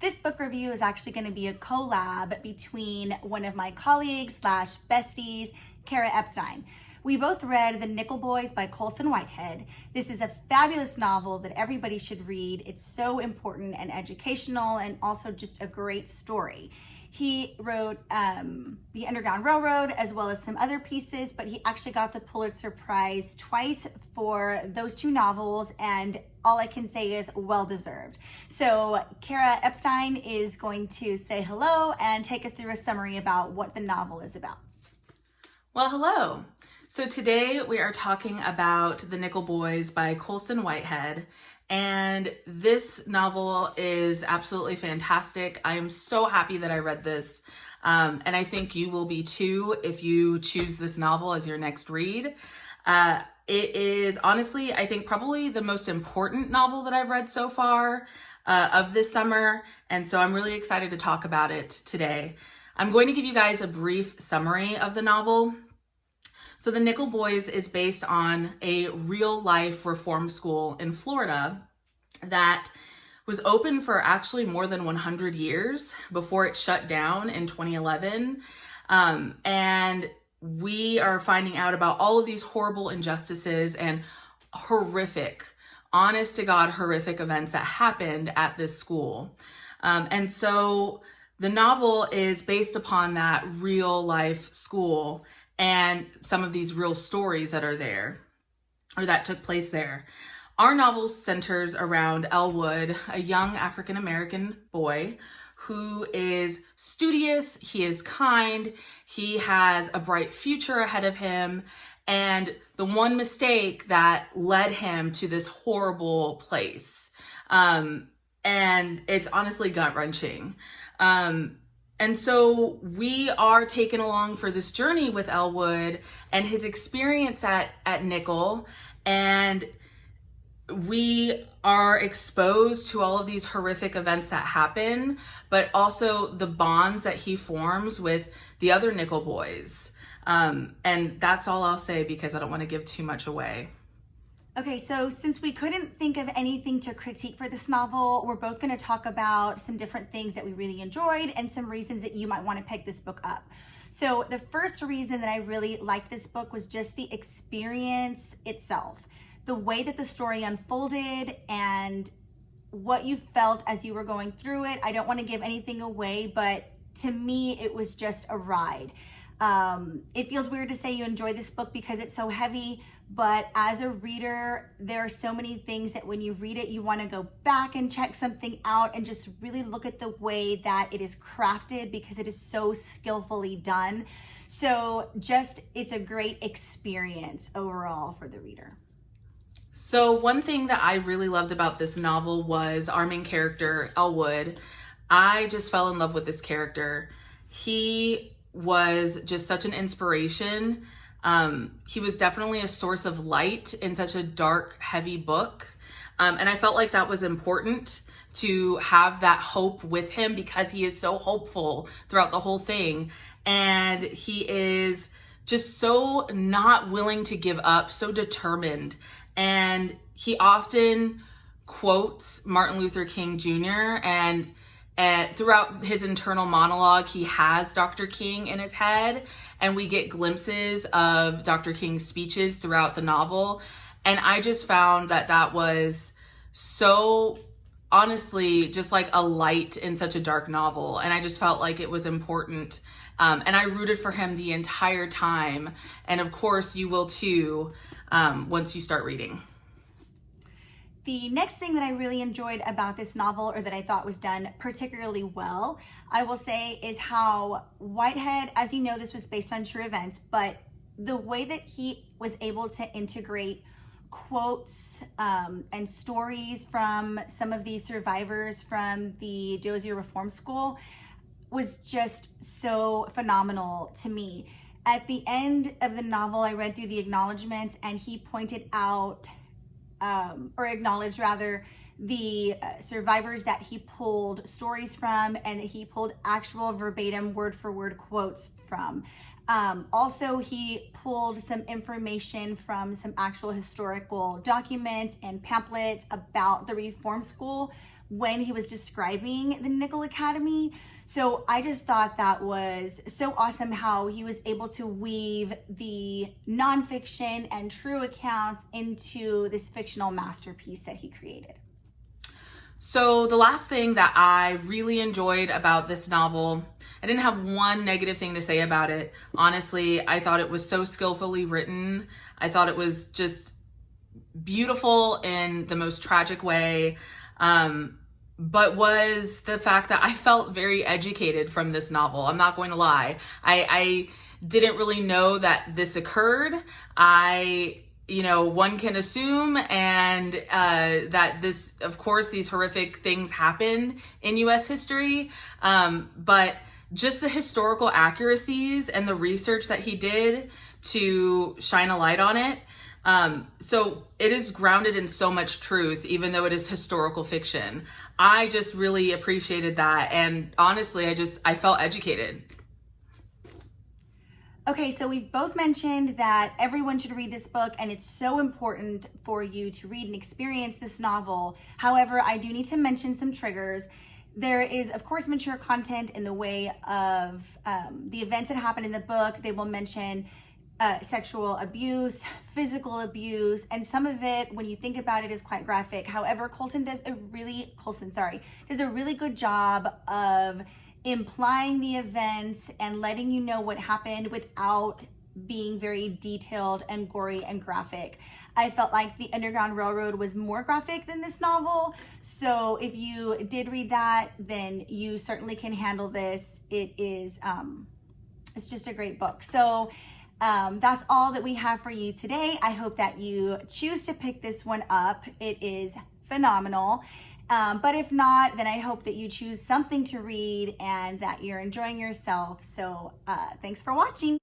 This book review is actually going to be a collab between one of my colleagues slash besties, Kara Epstein. We both read The Nickel Boys by Colson Whitehead. This is a fabulous novel that everybody should read. It's so important and educational and also just a great story. He wrote The Underground Railroad as well as some other pieces, but he actually got the Pulitzer Prize twice for those two novels, and all I can say is well deserved. So Kara Epstein is going to say hello and take us through a summary about what the novel is about. Well, hello. So today we are talking about The Nickel Boys by Colson Whitehead. And this novel is absolutely fantastic. I am so happy that I read this. And I think you will be too if you choose this novel as your next read. It is honestly, I think, probably the most important novel that I've read so far of this summer. And so I'm really excited to talk about it today. I'm going to give you guys a brief summary of the novel. So The Nickel Boys is based on a real life reform school in Florida that was open for actually more than 100 years before it shut down in 2011. And we are finding out about all of these horrible injustices and horrific, honest to God, horrific events that happened at this school. And so the novel is based upon that real life school and some of these real stories that are there or that took place there. Our novel centers around Elwood, a young African-American boy who is studious, he is kind, he has a bright future ahead of him, and the one mistake that led him to this horrible place. And it's honestly gut-wrenching. And so we are taken along for this journey with Elwood and his experience at Nickel, and we are exposed to all of these horrific events that happen, but also the bonds that he forms with the other Nickel Boys. And that's all I'll say because I don't want to give too much away. Okay, so since we couldn't think of anything to critique for this novel, we're both going to talk about some different things that we really enjoyed and some reasons that you might want to pick this book up. So the first reason that I really liked this book was just the experience itself. The way that the story unfolded and what you felt as you were going through it. I don't want to give anything away, but to me, it was just a ride. It feels weird to say you enjoy this book because it's so heavy, but as a reader, there are so many things that when you read it, you want to go back and check something out and just really look at the way that it is crafted because it is so skillfully done. So it's a great experience overall for the reader. So one thing that I really loved about this novel was our main character, Elwood. I just fell in love with this character. He was just such an inspiration. He was definitely a source of light in such a dark, heavy book. And I felt like that was important to have that hope with him because he is so hopeful throughout the whole thing. And he is just so not willing to give up, so determined. And he often quotes Martin Luther King Jr. and throughout his internal monologue, he has Dr. King in his head, and we get glimpses of Dr. King's speeches throughout the novel. And I just found that was so honestly just like a light in such a dark novel. And I just felt like it was important. And I rooted for him the entire time. And of course you will too, once you start reading. The next thing that I really enjoyed about this novel, or that I thought was done particularly well, I will say, is how Whitehead, as you know, this was based on true events, but the way that he was able to integrate quotes and stories from some of these survivors from the Dozier Reform School was just so phenomenal to me. At the end of the novel, I read through the acknowledgments, and he pointed out or acknowledge rather the survivors that he pulled stories from and that he pulled actual verbatim word for word quotes from. Also, he pulled some information from some actual historical documents and pamphlets about the reform school, when he was describing the Nickel Academy. So I just thought that was so awesome how he was able to weave the nonfiction and true accounts into this fictional masterpiece that he created. So the last thing that I really enjoyed about this novel, I didn't have one negative thing to say about it. Honestly, I thought it was so skillfully written. I thought it was just beautiful in the most tragic way. But was the fact that I felt very educated from this novel. I'm not going to lie. I didn't really know that this occurred. One can assume and that this, of course, these horrific things happen in US history. But just the historical accuracies and the research that he did to shine a light on it. So it is grounded in so much truth, even though it is historical fiction. I just really appreciated that. And honestly, I felt educated. Okay, so we've both mentioned that everyone should read this book, and it's so important for you to read and experience this novel. However, I do need to mention some triggers. There is, of course, mature content in the way of the events that happen in the book. They will mention sexual abuse, physical abuse, and some of it, when you think about it, is quite graphic. However, Colson does a really good job of implying the events and letting you know what happened without being very detailed and gory and graphic. I felt like the Underground Railroad was more graphic than this novel. So if you did read that, then you certainly can handle this. It is, it's just a great book. So that's all that we have for you today. I hope that you choose to pick this one up. It is phenomenal. But if not, then I hope that you choose something to read and that you're enjoying yourself. So thanks for watching.